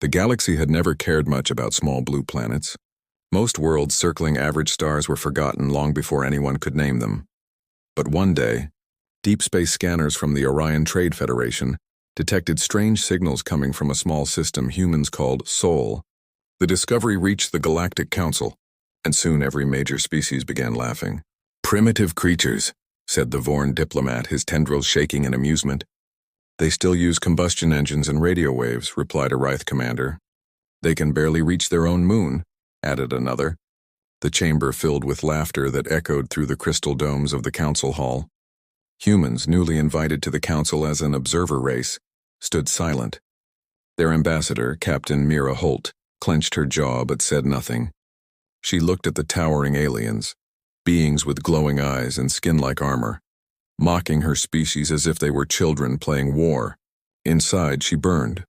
The galaxy had never cared much about small blue planets. Most worlds circling average stars were forgotten long before anyone could name them. But one day, deep space scanners from the Orion Trade Federation detected strange signals coming from a small system humans called Sol. The discovery reached the Galactic Council, and soon every major species began laughing. "Primitive creatures," said the Vorn diplomat, his tendrils shaking in amusement. "They still use combustion engines and radio waves," replied a Wraith commander. "They can barely reach their own moon," added another. The chamber filled with laughter that echoed through the crystal domes of the council hall. Humans, newly invited to the council as an observer race, stood silent. Their ambassador, Captain Mira Holt, clenched her jaw but said nothing. She looked at the towering aliens, beings with glowing eyes and skin-like armor, mocking her species as if they were children playing war. Inside, she burned,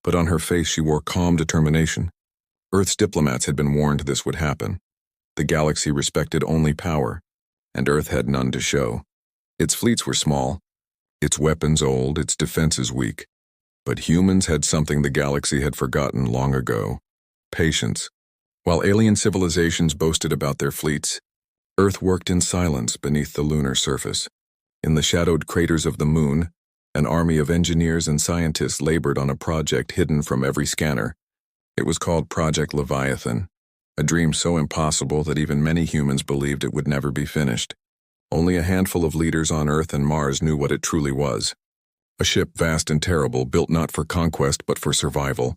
but on her face she wore calm determination. Earth's diplomats had been warned this would happen. The galaxy respected only power, and Earth had none to show. Its fleets were small, its weapons old, its defenses weak. But humans had something the galaxy had forgotten long ago: patience. While alien civilizations boasted about their fleets, Earth worked in silence beneath the lunar surface. In the shadowed craters of the moon, an army of engineers and scientists labored on a project hidden from every scanner. It was called Project Leviathan, a dream so impossible that even many humans believed it would never be finished. Only a handful of leaders on Earth and Mars knew what it truly was. A ship vast and terrible, built not for conquest but for survival.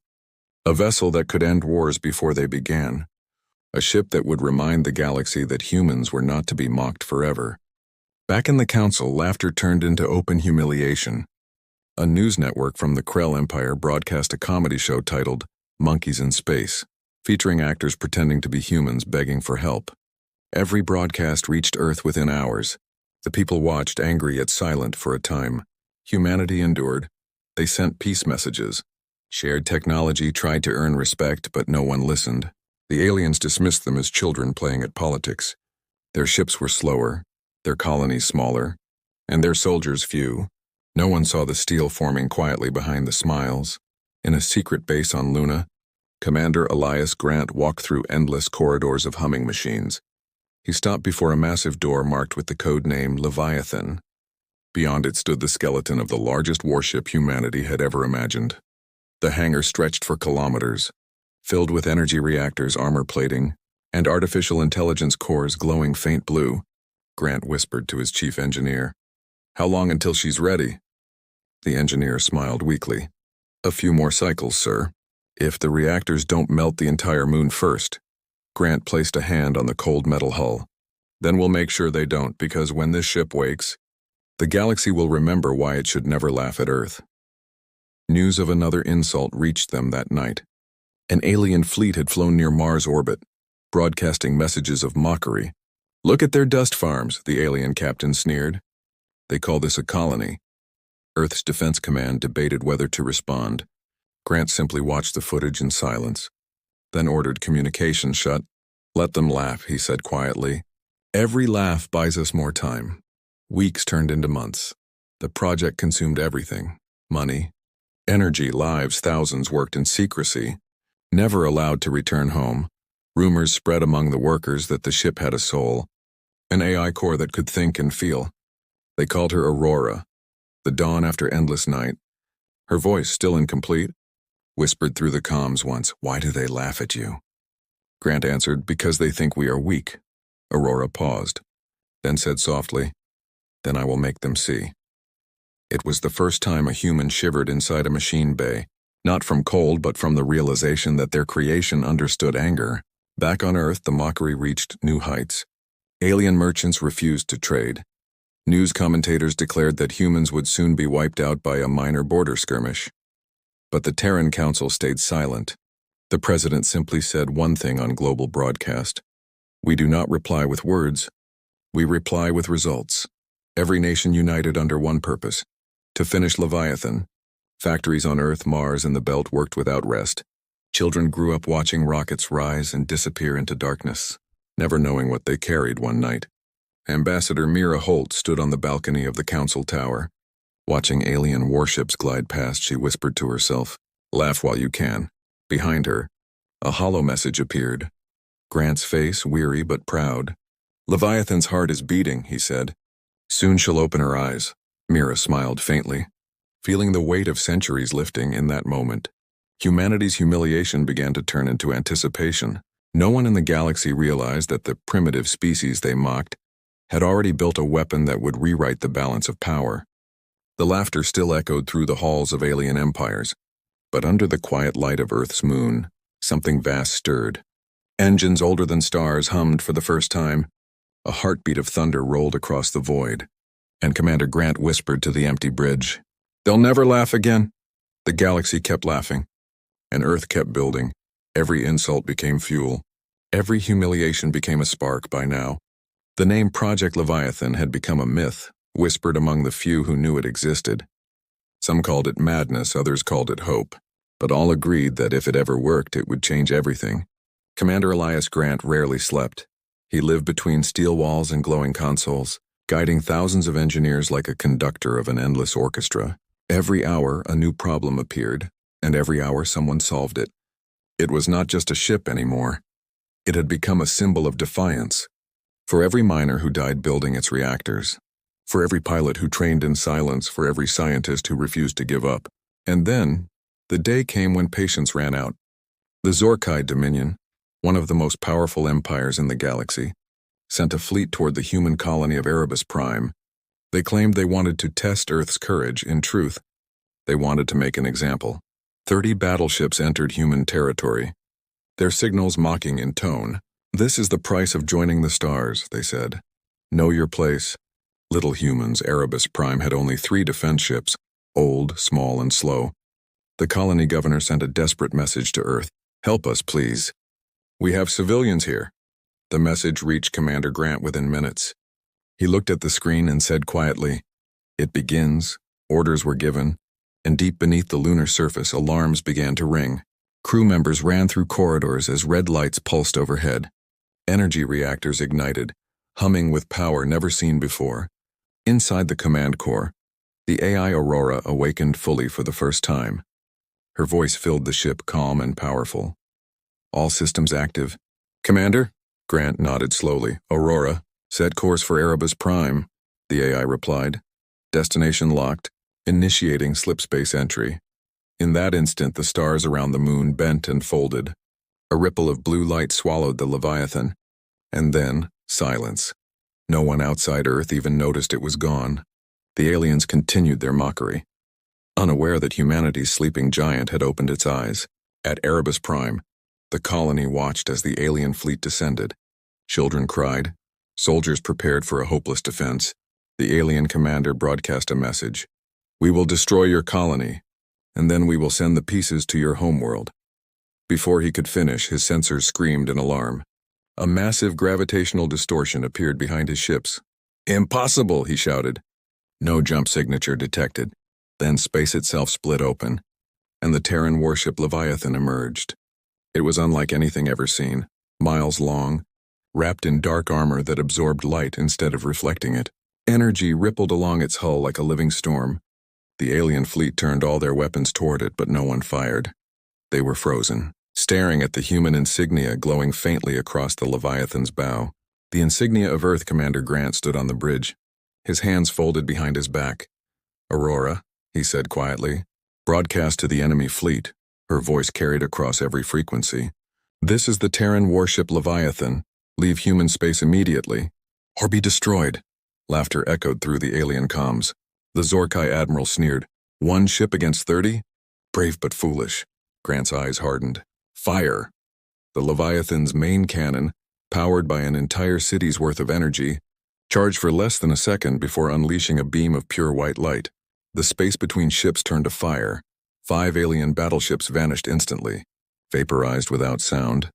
A vessel that could end wars before they began. A ship that would remind the galaxy that humans were not to be mocked forever. Back in the council, laughter turned into open humiliation. A news network from the Krell Empire broadcast a comedy show titled Monkeys in Space, featuring actors pretending to be humans begging for help. Every broadcast reached Earth within hours. The people watched, angry yet silent, for a time. Humanity endured. They sent peace messages. Shared technology tried to earn respect, but no one listened. The aliens dismissed them as children playing at politics. Their ships were slower, their colonies smaller, and their soldiers few. No one saw the steel forming quietly behind the smiles. In a secret base on Luna, Commander Elias Grant walked through endless corridors of humming machines. He stopped before a massive door marked with the code name Leviathan. Beyond it stood the skeleton of the largest warship humanity had ever imagined. The hangar stretched for kilometers, filled with energy reactors, armor plating, and artificial intelligence cores glowing faint blue. Grant whispered to his chief engineer, "How long until she's ready?" The engineer smiled weakly. "A few more cycles, sir. If the reactors don't melt the entire moon first." Grant placed a hand on the cold metal hull. "Then we'll make sure they don't, because when this ship wakes, the galaxy will remember why it should never laugh at Earth." News of another insult reached them that night. An alien fleet had flown near Mars' orbit, broadcasting messages of mockery. "Look at their dust farms," the alien captain sneered. "They call this a colony." Earth's Defense Command debated whether to respond. Grant simply watched the footage in silence, then ordered communication shut. "Let them laugh," he said quietly. "Every laugh buys us more time." Weeks turned into months. The project consumed everything: money, energy, lives. Thousands worked in secrecy, never allowed to return home. Rumors spread among the workers that the ship had a soul, an AI core that could think and feel. They called her Aurora, the dawn after endless night. Her voice, still incomplete, whispered through the comms once, "Why do they laugh at you?" Grant answered, "Because they think we are weak." Aurora paused, then said softly, "Then I will make them see." It was the first time a human shivered inside a machine bay, not from cold but from the realization that their creation understood anger. Back on Earth, the mockery reached new heights. Alien merchants refused to trade. News commentators declared that humans would soon be wiped out by a minor border skirmish. But the Terran Council stayed silent. The president simply said one thing on global broadcast: "We do not reply with words, we reply with results." Every nation united under one purpose: to finish Leviathan. Factories on Earth, Mars, and the Belt worked without rest. Children grew up watching rockets rise and disappear into darkness, never knowing what they carried one night. Ambassador Mira Holt stood on the balcony of the council tower. Watching alien warships glide past, she whispered to herself, "Laugh while you can. Behind her, a hollow message appeared. Grant's face weary but proud. "Leviathan's heart is beating," he said. "Soon she'll open her eyes." Mira smiled faintly, feeling the weight of centuries lifting in that moment. Humanity's humiliation began to turn into anticipation. No one in the galaxy realized that the primitive species they mocked had already built a weapon that would rewrite the balance of power. The laughter still echoed through the halls of alien empires, but under the quiet light of Earth's moon, something vast stirred. Engines older than stars hummed for the first time. A heartbeat of thunder rolled across the void, and Commander Grant whispered to the empty bridge, "They'll never laugh again." The galaxy kept laughing, and Earth kept building. Every insult became fuel. Every humiliation became a spark by now. The name Project Leviathan had become a myth, whispered among the few who knew it existed. Some called it madness, others called it hope, but all agreed that if it ever worked, it would change everything. Commander Elias Grant rarely slept. He lived between steel walls and glowing consoles, guiding thousands of engineers like a conductor of an endless orchestra. Every hour, a new problem appeared, and every hour someone solved it. It was not just a ship anymore. It had become a symbol of defiance. For every miner who died building its reactors, for every pilot who trained in silence, for every scientist who refused to give up. And then, the day came when patience ran out. The Zorkai Dominion, one of the most powerful empires in the galaxy, sent a fleet toward the human colony of Erebus Prime. They claimed they wanted to test Earth's courage. In truth, they wanted to make an example. 30 battleships entered human territory, their signals mocking in tone. "This is the price of joining the stars," they said. "Know your place." Little humans, Erebus Prime had only 3 defense ships, old, small, and slow. The colony governor sent a desperate message to Earth. "Help us, please. We have civilians here." The message reached Commander Grant within minutes. He looked at the screen and said quietly, "It begins." Orders were given, and deep beneath the lunar surface, alarms began to ring. Crew members ran through corridors as red lights pulsed overhead. Energy reactors ignited, humming with power never seen before. Inside the command core, the AI Aurora awakened fully for the first time. Her voice filled the ship, calm and powerful. "All systems active." "Commander?" Grant nodded slowly. "Aurora, set course for Erebus Prime," the AI replied. "Destination locked, initiating slipspace entry." In that instant, the stars around the moon bent and folded. A ripple of blue light swallowed the Leviathan. And then, silence. No one outside Earth even noticed it was gone. The aliens continued their mockery, unaware that humanity's sleeping giant had opened its eyes. At Erebus Prime, the colony watched as the alien fleet descended. Children cried. Soldiers prepared for a hopeless defense. The alien commander broadcast a message. "We will destroy your colony, and then we will send the pieces to your homeworld." Before he could finish, his sensors screamed in alarm. A massive gravitational distortion appeared behind his ships. "Impossible!" he shouted. No jump signature detected. Then space itself split open, and the Terran Warship Leviathan emerged. It was unlike anything ever seen, miles long, wrapped in dark armor that absorbed light instead of reflecting it. Energy rippled along its hull like a living storm. The alien fleet turned all their weapons toward it, but no one fired. They were frozen, staring at the human insignia glowing faintly across the Leviathan's bow. The insignia of Earth. Commander Grant stood on the bridge, his hands folded behind his back. "Aurora," he said quietly, "broadcast to the enemy fleet." Her voice carried across every frequency. "This is the Terran Warship Leviathan. Leave human space immediately, or be destroyed." Laughter echoed through the alien comms. The Zorkai admiral sneered. "1 ship against 30? Brave but foolish." Grant's eyes hardened. "Fire!" The Leviathan's main cannon, powered by an entire city's worth of energy, charged for less than a second before unleashing a beam of pure white light. The space between ships turned to fire. 5 alien battleships vanished instantly, vaporized without sound.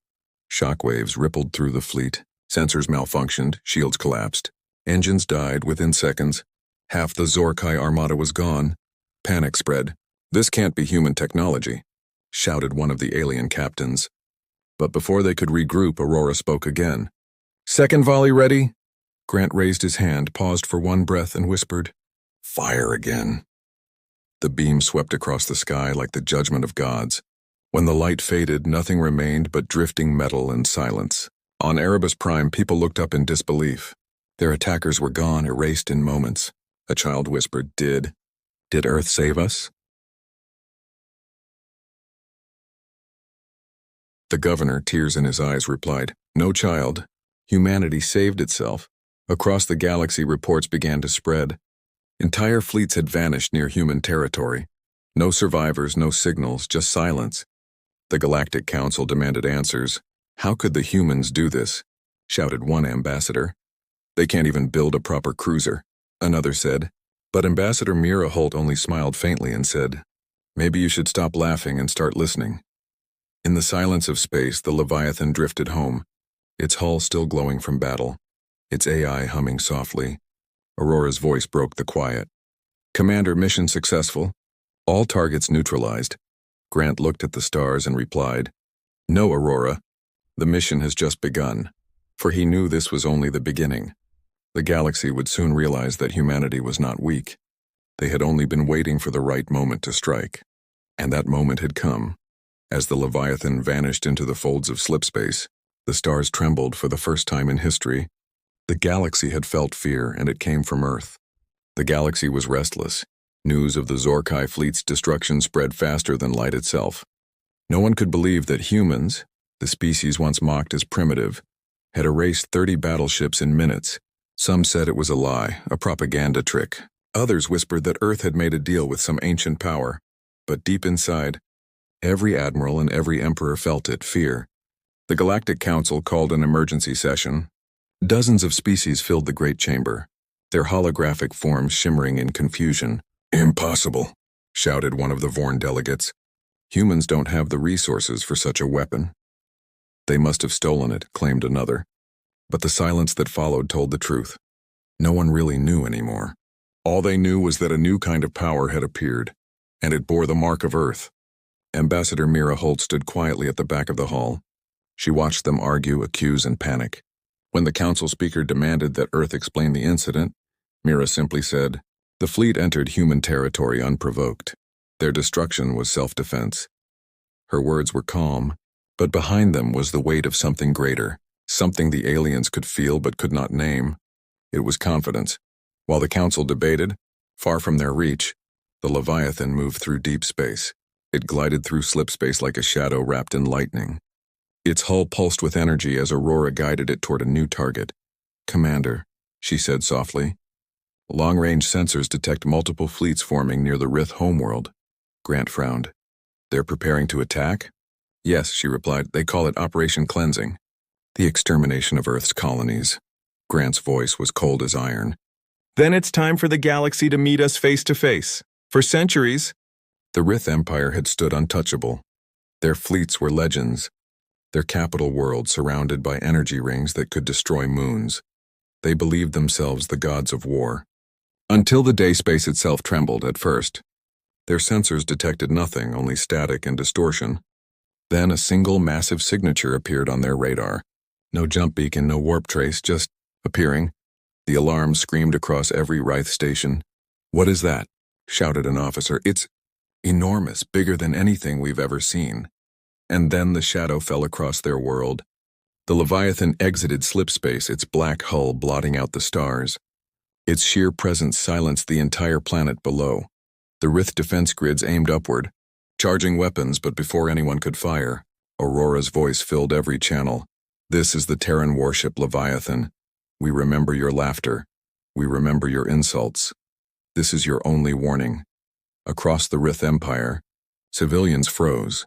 Shockwaves rippled through the fleet. Sensors malfunctioned, shields collapsed. Engines died within seconds. Half the Zorkai armada was gone. Panic spread. "This can't be human technology," shouted one of the alien captains. But before they could regroup, Aurora spoke again. "Second volley ready?" Grant raised his hand, paused for one breath, and whispered, "Fire again." The beam swept across the sky like the judgment of gods. When the light faded, nothing remained but drifting metal and silence. On Erebus Prime, people looked up in disbelief. Their attackers were gone, erased in moments. A child whispered, Did Earth save us? The governor, tears in his eyes, replied, No, child. Humanity saved itself. Across the galaxy, reports began to spread. Entire fleets had vanished near human territory. No survivors, no signals, just silence. The Galactic Council demanded answers. How could the humans do this? Shouted one ambassador. They can't even build a proper cruiser, another said. But Ambassador Mira Holt only smiled faintly and said, Maybe you should stop laughing and start listening. In the silence of space, the Leviathan drifted home, its hull still glowing from battle, its AI humming softly. Aurora's voice broke the quiet. Commander, mission successful. All targets neutralized. Grant looked at the stars and replied, No, Aurora. The mission has just begun. For he knew this was only the beginning. The galaxy would soon realize that humanity was not weak. They had only been waiting for the right moment to strike. And that moment had come. As the Leviathan vanished into the folds of slipspace, the stars trembled for the first time in history. The galaxy had felt fear, and it came from Earth. The galaxy was restless. News of the Zorkai fleet's destruction spread faster than light itself. No one could believe that humans, the species once mocked as primitive, had erased 30 battleships in minutes. Some said it was a lie, a propaganda trick. Others whispered that Earth had made a deal with some ancient power. But deep inside, every admiral and every emperor felt it, fear. The Galactic Council called an emergency session. Dozens of species filled the great chamber, their holographic forms shimmering in confusion. Impossible, shouted one of the Vorn delegates. Humans don't have the resources for such a weapon. They must have stolen it, claimed another. But the silence that followed told the truth. No one really knew anymore. All they knew was that a new kind of power had appeared, and it bore the mark of Earth. Ambassador Mira Holt stood quietly at the back of the hall. She watched them argue, accuse, and panic. When the council speaker demanded that Earth explain the incident, Mira simply said, The fleet entered human territory unprovoked. Their destruction was self-defense. Her words were calm, but behind them was the weight of something greater, something the aliens could feel but could not name. It was confidence. While the council debated, far from their reach, the Leviathan moved through deep space. It glided through slipspace like a shadow wrapped in lightning. Its hull pulsed with energy as Aurora guided it toward a new target. Commander, she said softly. Long-range sensors detect multiple fleets forming near the Rith homeworld. Grant frowned. They're preparing to attack? Yes, she replied. They call it Operation Cleansing. The extermination of Earth's colonies. Grant's voice was cold as iron. Then it's time for the galaxy to meet us face to face. For centuries, the Rith Empire had stood untouchable. Their fleets were legends, their capital world surrounded by energy rings that could destroy moons. They believed themselves the gods of war. Until the day space itself trembled at first. Their sensors detected nothing, only static and distortion. Then a single massive signature appeared on their radar. No jump beacon, no warp trace, just appearing. The alarm screamed across every Wraith station. What is that? Shouted an officer. It's enormous, bigger than anything we've ever seen. And then the shadow fell across their world. The Leviathan exited slipspace, its black hull blotting out the stars. Its sheer presence silenced the entire planet below. The Rith defense grids aimed upward, charging weapons, but before anyone could fire, Aurora's voice filled every channel. This is the Terran Warship Leviathan. We remember your laughter. We remember your insults. This is your only warning. Across the Rith Empire, civilians froze.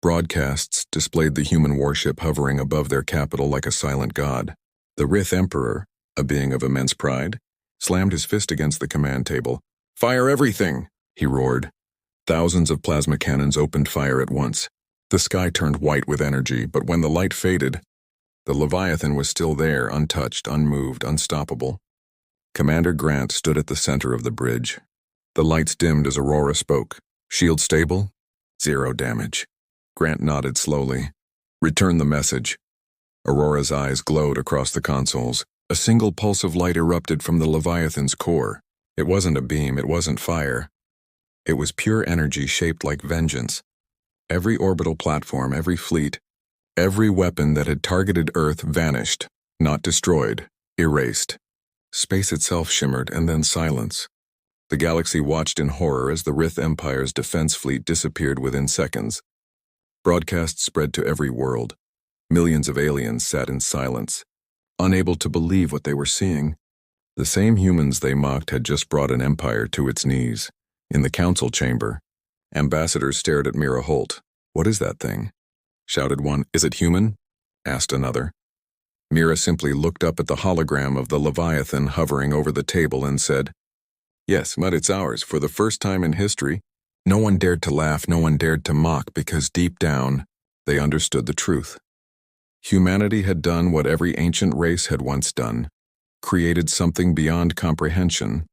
Broadcasts displayed the human warship hovering above their capital like a silent god. The Rith Emperor, a being of immense pride, slammed his fist against the command table. Fire everything, he roared. Thousands of plasma cannons opened fire at once. The sky turned white with energy, but when the light faded, the Leviathan was still there, untouched, unmoved, unstoppable. Commander Grant stood at the center of the bridge. The lights dimmed as Aurora spoke. Shield stable? 0 damage. Grant nodded slowly. Return the message. Aurora's eyes glowed across the consoles. A single pulse of light erupted from the Leviathan's core. It wasn't a beam, it wasn't fire. It was pure energy shaped like vengeance. Every orbital platform, every fleet, every weapon that had targeted Earth vanished, not destroyed, erased. Space itself shimmered, and then silence. The galaxy watched in horror as the Rith Empire's defense fleet disappeared within seconds. Broadcasts spread to every world. Millions of aliens sat in silence, unable to believe what they were seeing. The same humans they mocked had just brought an empire to its knees. In the council chamber, ambassadors stared at Mira Holt. "What is that thing?" shouted one. "Is it human?" asked another. Mira simply looked up at the hologram of the Leviathan hovering over the table and said, "Yes, but it's ours, for the first time in history." No one dared to laugh, no one dared to mock, because deep down, they understood the truth. Humanity had done what every ancient race had once done, created something beyond comprehension,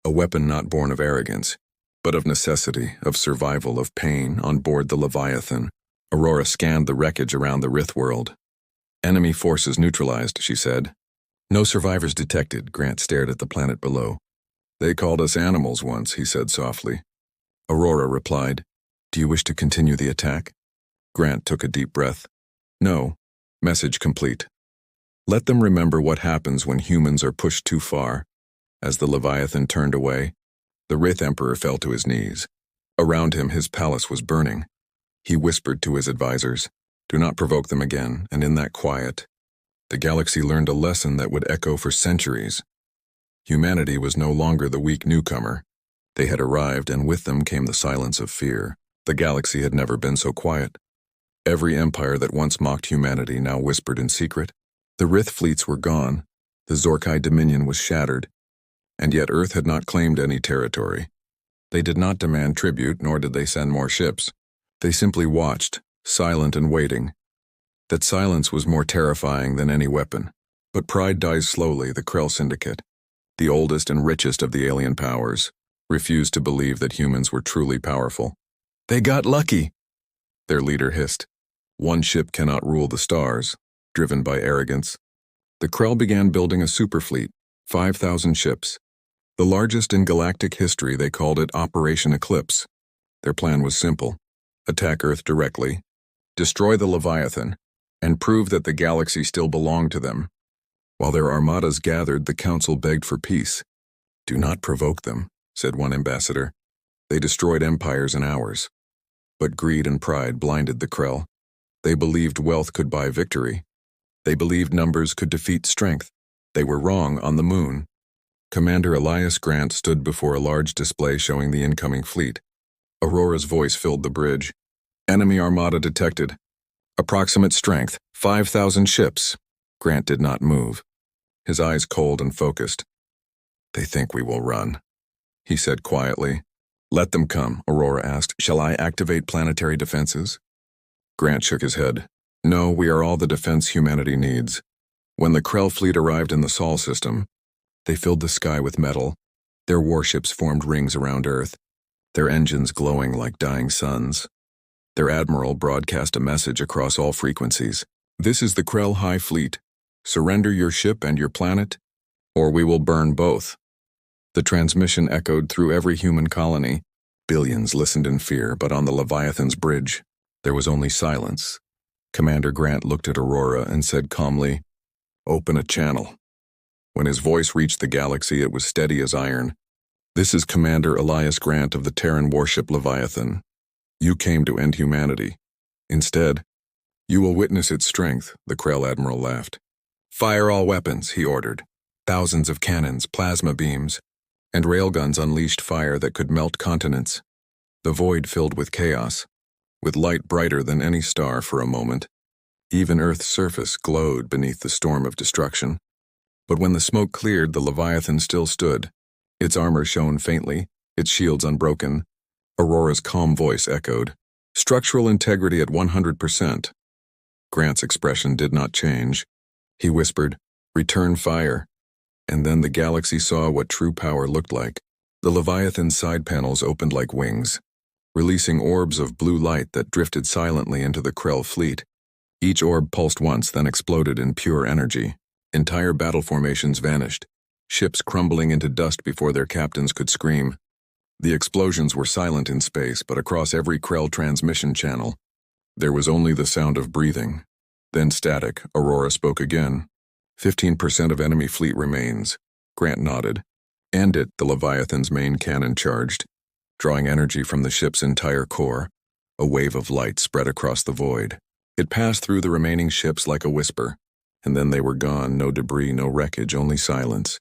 a weapon not born of arrogance, but of necessity, of survival, of pain, on board the Leviathan. Aurora scanned the wreckage around the Rith world. "Enemy forces neutralized," she said. "No survivors detected." Grant stared at the planet below. "They called us animals once," he said softly. Aurora replied, "Do you wish to continue the attack?" Grant took a deep breath. "No. Message complete. Let them remember what happens when humans are pushed too far." As the Leviathan turned away, the Rith Emperor fell to his knees. Around him, his palace was burning. He whispered to his advisors, "Do not provoke them again," and in that quiet, the galaxy learned a lesson that would echo for centuries. Humanity was no longer the weak newcomer. They had arrived, and with them came the silence of fear. The galaxy had never been so quiet. Every empire that once mocked humanity now whispered in secret. The Rith fleets were gone, the Zorkai dominion was shattered, and yet Earth had not claimed any territory. They did not demand tribute, nor did they send more ships. They simply watched, silent and waiting. That silence was more terrifying than any weapon. But pride dies slowly. The Krell Syndicate, the oldest and richest of the alien powers, refused to believe that humans were truly powerful. "They got lucky," their leader hissed. "One ship cannot rule the stars." Driven by arrogance, the Krell began building a superfleet, 5,000 ships. The largest in galactic history. They called it Operation Eclipse. Their plan was simple: attack Earth directly, destroy the Leviathan, and prove that the galaxy still belonged to them. While their armadas gathered, the council begged for peace. "Do not provoke them," said one ambassador. "They destroyed empires in hours." But greed and pride blinded the Krell. They believed wealth could buy victory. They believed numbers could defeat strength. They were wrong on the moon. Commander Elias Grant stood before a large display showing the incoming fleet. Aurora's voice filled the bridge. "Enemy armada detected. Approximate strength, 5,000 ships." Grant did not move, his eyes cold and focused. "They think we will run," he said quietly. "Let them come," Aurora asked. "Shall I activate planetary defenses?" Grant shook his head. "No, we are all the defense humanity needs." When the Krell fleet arrived in the Sol system, they filled the sky with metal. Their warships formed rings around Earth, their engines glowing like dying suns. Their admiral broadcast a message across all frequencies. "This is the Krell High Fleet. Surrender your ship and your planet, or we will burn both." The transmission echoed through every human colony. Billions listened in fear, but on the Leviathan's bridge, there was only silence. Commander Grant looked at Aurora and said calmly, "Open a channel." When his voice reached the galaxy, it was steady as iron. "This is Commander Elias Grant of the Terran Warship Leviathan. You came to end humanity. Instead, you will witness its strength," the Krell Admiral laughed. "Fire all weapons," he ordered. Thousands of cannons, plasma beams, and railguns unleashed fire that could melt continents. The void filled with chaos, with light brighter than any star for a moment. Even Earth's surface glowed beneath the storm of destruction. But when the smoke cleared, the Leviathan still stood. Its armor shone faintly, its shields unbroken. Aurora's calm voice echoed, "Structural integrity at 100%. Grant's expression did not change. He whispered, "Return fire." And then the galaxy saw what true power looked like. The Leviathan's side panels opened like wings, releasing orbs of blue light that drifted silently into the Krell fleet. Each orb pulsed once, then exploded in pure energy. Entire battle formations vanished, ships crumbling into dust before their captains could scream. The explosions were silent in space, but across every Krell transmission channel, there was only the sound of breathing. Then static. Aurora spoke again. 15% of enemy fleet remains. Grant nodded. And the Leviathan's main cannon charged, drawing energy from the ship's entire core. A wave of light spread across the void. It passed through the remaining ships like a whisper, and then they were gone. No debris, no wreckage, only silence.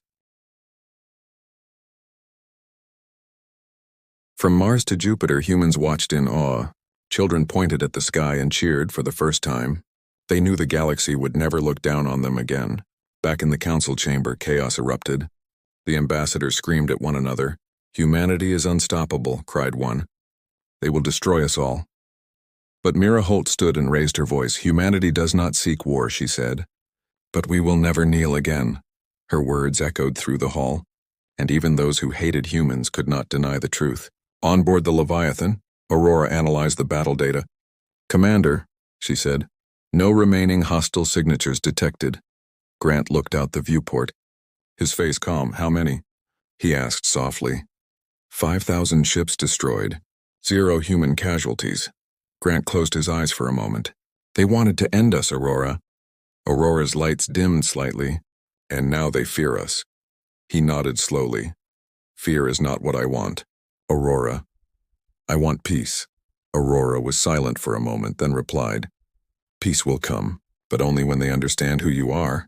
From Mars to Jupiter, humans watched in awe. Children pointed at the sky and cheered for the first time. They knew the galaxy would never look down on them again. Back in the council chamber, chaos erupted. The ambassadors screamed at one another. "Humanity is unstoppable," cried one. "They will destroy us all." But Mira Holt stood and raised her voice. "Humanity does not seek war," she said. "But we will never kneel again." Her words echoed through the hall, and even those who hated humans could not deny the truth. On board the Leviathan, Aurora analyzed the battle data. "Commander," she said, "no remaining hostile signatures detected." Grant looked out the viewport, his face calm. "How many?" he asked softly. 5,000 ships destroyed. 0 human casualties. Grant closed his eyes for a moment. "They wanted to end us, Aurora." Aurora's lights dimmed slightly. "And now they fear us." He nodded slowly. "Fear is not what I want, Aurora. I want peace." Aurora was silent for a moment, then replied, "Peace will come, but only when they understand who you are."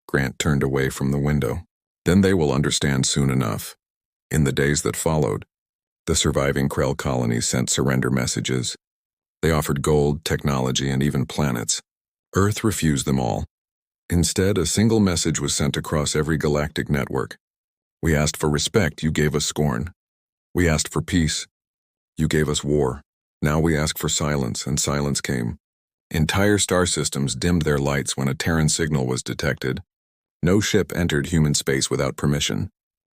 Grant turned away from the window. "Then they will understand soon enough." In the days that followed, the surviving Krell colonies sent surrender messages. They offered gold, technology, and even planets. Earth refused them all. Instead, a single message was sent across every galactic network. "We asked for respect, you gave us scorn. We asked for peace, you gave us war. Now we ask for silence," and silence came. Entire star systems dimmed their lights when a Terran signal was detected. No ship entered human space without permission.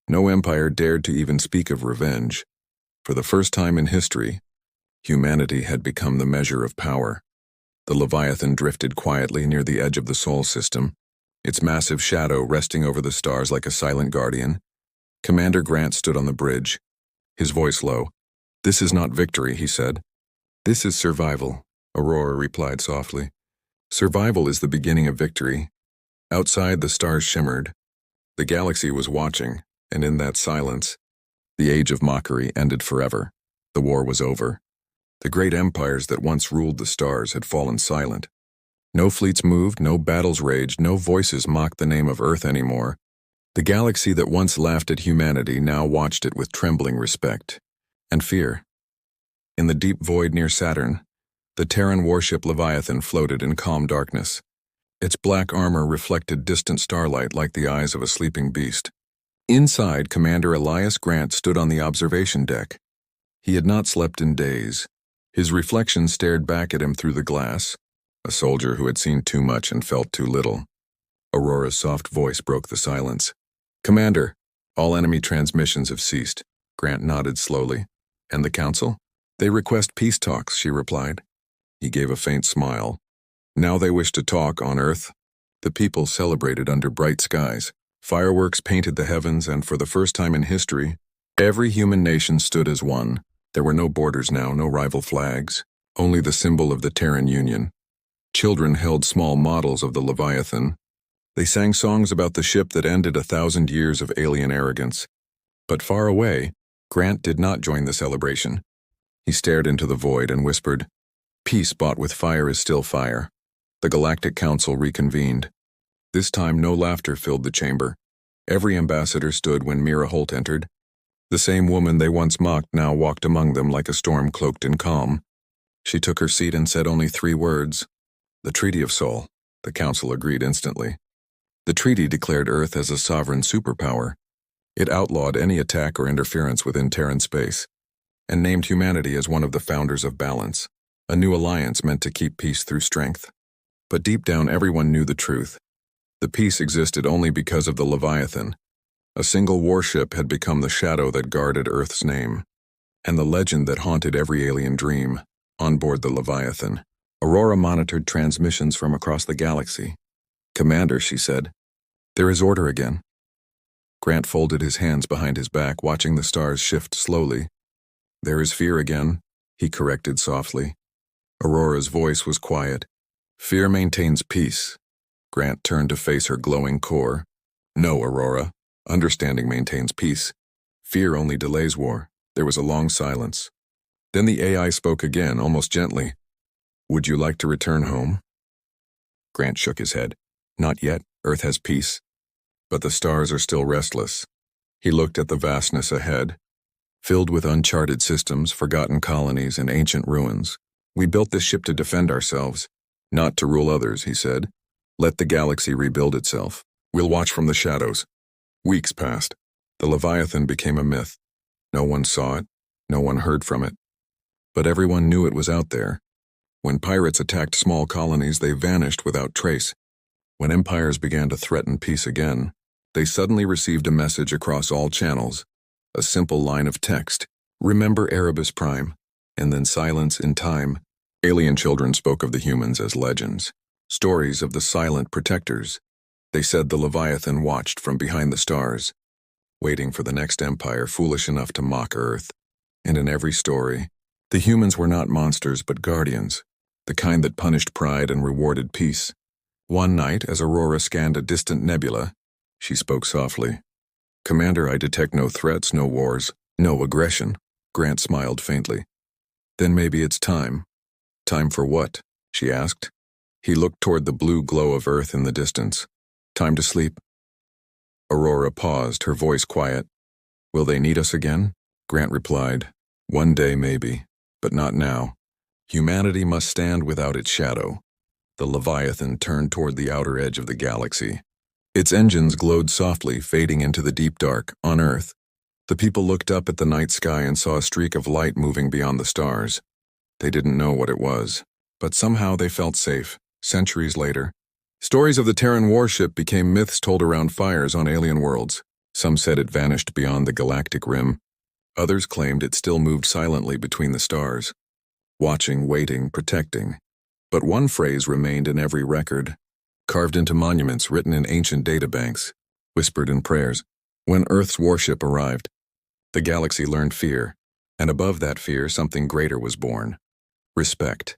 No empire dared to even speak of revenge. For the first time in history, humanity had become the measure of power. The Leviathan drifted quietly near the edge of the Sol system, its massive shadow resting over the stars like a silent guardian. Commander Grant stood on the bridge, his voice low. "This is not victory," he said. "This is survival," Aurora replied softly. "Survival is the beginning of victory." Outside, the stars shimmered. The galaxy was watching, and in that silence, the age of mockery ended forever. The war was over. The great empires that once ruled the stars had fallen silent. No fleets moved, no battles raged, no voices mocked the name of Earth anymore. The galaxy that once laughed at humanity now watched it with trembling respect and fear. In the deep void near Saturn, the Terran Warship Leviathan floated in calm darkness. Its black armor reflected distant starlight like the eyes of a sleeping beast. Inside, Commander Elias Grant stood on the observation deck. He had not slept in days. His reflection stared back at him through the glass, a soldier who had seen too much and felt too little. Aurora's soft voice broke the silence. "Commander, all enemy transmissions have ceased." Grant nodded slowly. "And the Council?" "They request peace talks," she replied. He gave a faint smile. "Now they wish to talk on Earth." The people celebrated under bright skies. Fireworks painted the heavens, and for the first time in history, every human nation stood as one. There were no borders now, no rival flags, only the symbol of the Terran Union. Children held small models of the Leviathan. They sang songs about the ship that ended 1,000 years of alien arrogance. But far away, Grant did not join the celebration. He stared into the void and whispered, "Peace bought with fire is still fire." The Galactic Council reconvened. This time no laughter filled the chamber. Every ambassador stood when Mira Holt entered. The same woman they once mocked now walked among them like a storm cloaked in calm. She took her seat and said only 3 words. "The Treaty of Sol." The Council agreed instantly. The treaty declared Earth as a sovereign superpower. It outlawed any attack or interference within Terran space, and named humanity as one of the founders of balance, a new alliance meant to keep peace through strength. But deep down everyone knew the truth. The peace existed only because of the Leviathan. A single warship had become the shadow that guarded Earth's name, and the legend that haunted every alien dream. On board the Leviathan, Aurora monitored transmissions from across the galaxy. "Commander," she said, "there is order again." Grant folded his hands behind his back, watching the stars shift slowly. There is fear again, he corrected softly. Aurora's voice was quiet. Fear maintains peace. Grant turned to face her glowing core. No, Aurora. Understanding maintains peace. Fear only delays war. There was a long silence. Then the AI spoke again, almost gently. Would you like to return home? Grant shook his head. Not yet. Earth has peace. But the stars are still restless. He looked at the vastness ahead, filled with uncharted systems, forgotten colonies, and ancient ruins. We built this ship to defend ourselves, not to rule others, he said. Let the galaxy rebuild itself. We'll watch from the shadows. Weeks passed. The Leviathan became a myth. No one saw it. No one heard from it. But everyone knew it was out there. When pirates attacked small colonies, they vanished without trace. When empires began to threaten peace again, they suddenly received a message across all channels. A simple line of text. Remember Erebus Prime. And then silence in time. Alien children spoke of the humans as legends. Stories of the silent protectors. They said the Leviathan watched from behind the stars, waiting for the next empire foolish enough to mock Earth. And in every story, the humans were not monsters but guardians, the kind that punished pride and rewarded peace. One night, as Aurora scanned a distant nebula, she spoke softly. Commander, I detect no threats, no wars, no aggression. Grant smiled faintly. Then maybe it's time. Time for what? She asked. He looked toward the blue glow of Earth in the distance. Time to sleep. Aurora paused, her voice quiet. Will they need us again? Grant replied. One day maybe, but not now. Humanity must stand without its shadow. The Leviathan turned toward the outer edge of the galaxy. Its engines glowed softly, fading into the deep dark, on Earth. The people looked up at the night sky and saw a streak of light moving beyond the stars. They didn't know what it was, but somehow they felt safe. Centuries later, stories of the Terran Warship became myths told around fires on alien worlds. Some said it vanished beyond the galactic rim. Others claimed it still moved silently between the stars, watching, waiting, protecting. But one phrase remained in every record, carved into monuments, written in ancient databanks, whispered in prayers. When Earth's warship arrived, the galaxy learned fear, and above that fear something greater was born. Respect.